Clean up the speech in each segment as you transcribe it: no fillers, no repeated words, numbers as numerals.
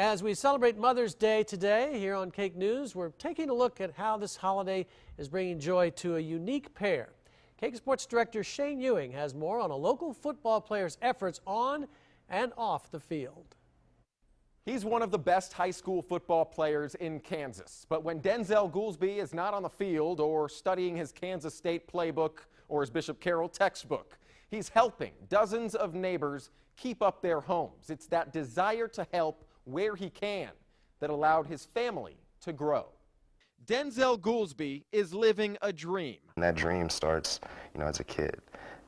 As we celebrate Mother's Day today here on KAKE News, we're taking a look at how this holiday is bringing joy to a unique pair. KAKE Sports Director Shane Ewing has more on a local football player's efforts on and off the field. He's one of the best high school football players in Kansas. But when Denzel Goolsby is not on the field or studying his Kansas State playbook or his Bishop Carroll textbook, he's helping dozens of neighbors keep up their homes. It's that desire to help where he can that allowed his family to grow. Denzel Goolsby is living a dream. And that dream starts, as a kid.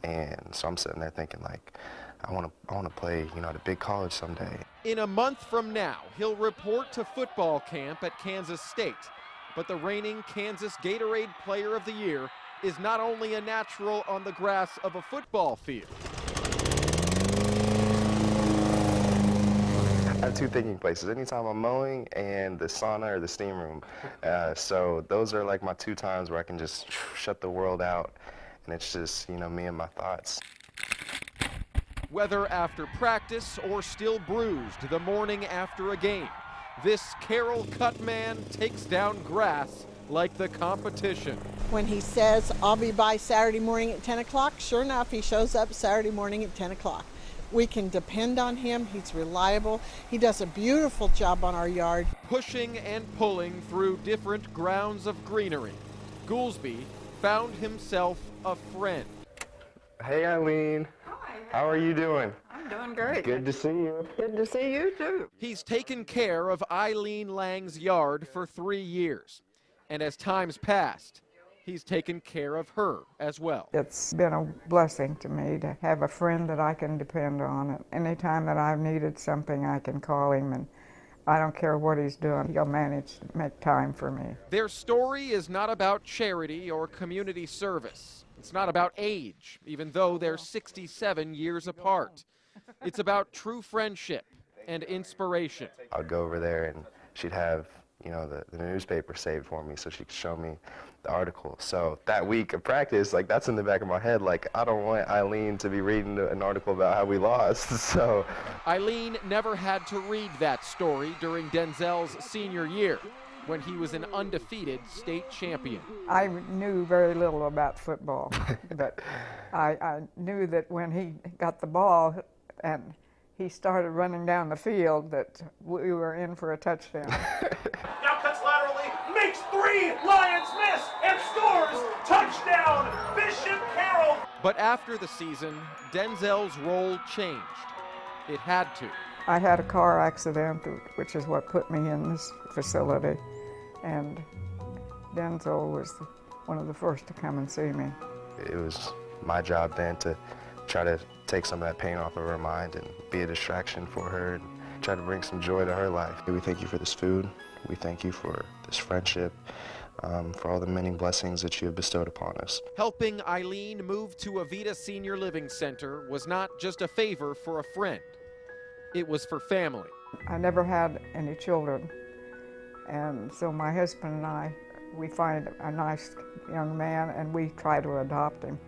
And so I'm sitting there thinking, like, I want to play, at a big college someday. In a month from now, he'll report to football camp at Kansas State. But the reigning Kansas Gatorade Player of the Year is not only a natural on the grass of a football field. I have two thinking places, anytime I'm mowing and the sauna or the steam room. So those are like my two times where I can just shut the world out, and it's just, me and my thoughts. Whether after practice or still bruised the morning after a game, this Carroll cut man takes down grass like the competition. When he says, I'll be by Saturday morning at 10 o'clock, sure enough, he shows up Saturday morning at 10 o'clock. We can depend on him. He's reliable. He does a beautiful job on our yard. Pushing and pulling through different grounds of greenery, Goolsby found himself a friend. Hey, Aileen. Hi. How are you doing? I'm doing great. Good to see you. Good to see you, too. He's taken care of Aileen Lange's yard for 3 years. And as time's passed, he's taken care of her as well. It's been a blessing to me to have a friend that I can depend on. Anytime that I've needed something, I can call him, and I don't care what he's doing, he'll manage to make time for me. Their story is not about charity or community service. It's not about age, even though they're 67 years apart. It's about true friendship and inspiration. I'd go over there and she'd have, the newspaper saved for me so she could show me the article. So that week of practice, that's in the back of my head, I don't want Aileen to be reading an article about how we lost. So Aileen never had to read that story during Denzel's senior year, when he was an undefeated state champion. I knew very little about football, but I knew that when he got the ball and he started running down the field that we were in for a touchdown. Now cuts laterally, makes three, Lions miss, and scores! Touchdown, Bishop Carroll! But after the season, Denzel's role changed. It had to. I had a car accident, which is what put me in this facility, and Denzel was one of the first to come and see me. it was my job then to try to take some of that pain off of her mind and be a distraction for her and try to bring some joy to her life. We thank you for this food. We thank you for this friendship, for all the many blessings that you have bestowed upon us. Helping Aileen move to Avita Senior Living Center was not just a favor for a friend. It was for family. I never had any children, and so my husband and I, we find a nice young man and we try to adopt him.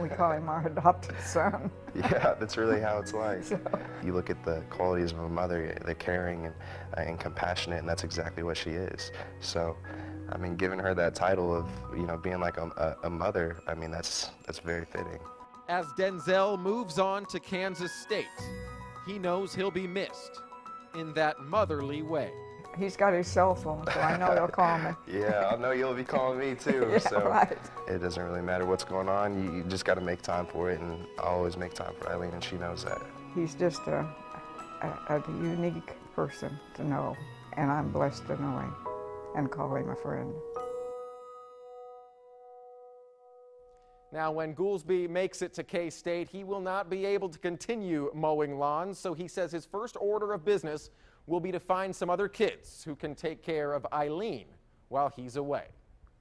We call him our adopted son. Yeah, that's really how it's like. So. You look at the qualities of a mother, they're caring and compassionate, and that's exactly what she is. So, I mean, giving her that title of, you know, being like a mother, I mean, that's very fitting. As Denzel moves on to Kansas State, he knows he'll be missed in that motherly way. He's got his cell phone, so I know he'll call me. Yeah, I know you'll be calling me too. Yeah, so right. It doesn't really matter what's going on. You just got to make time for it, and I always make time for Aileen, and she knows that. He's just a unique person to know, and I'm blessed to know him and call him a friend. Now, when Goolsby makes it to K-State, he will not be able to continue mowing lawns, so he says his first order of business will be to find some other kids who can take care of Aileen while he's away.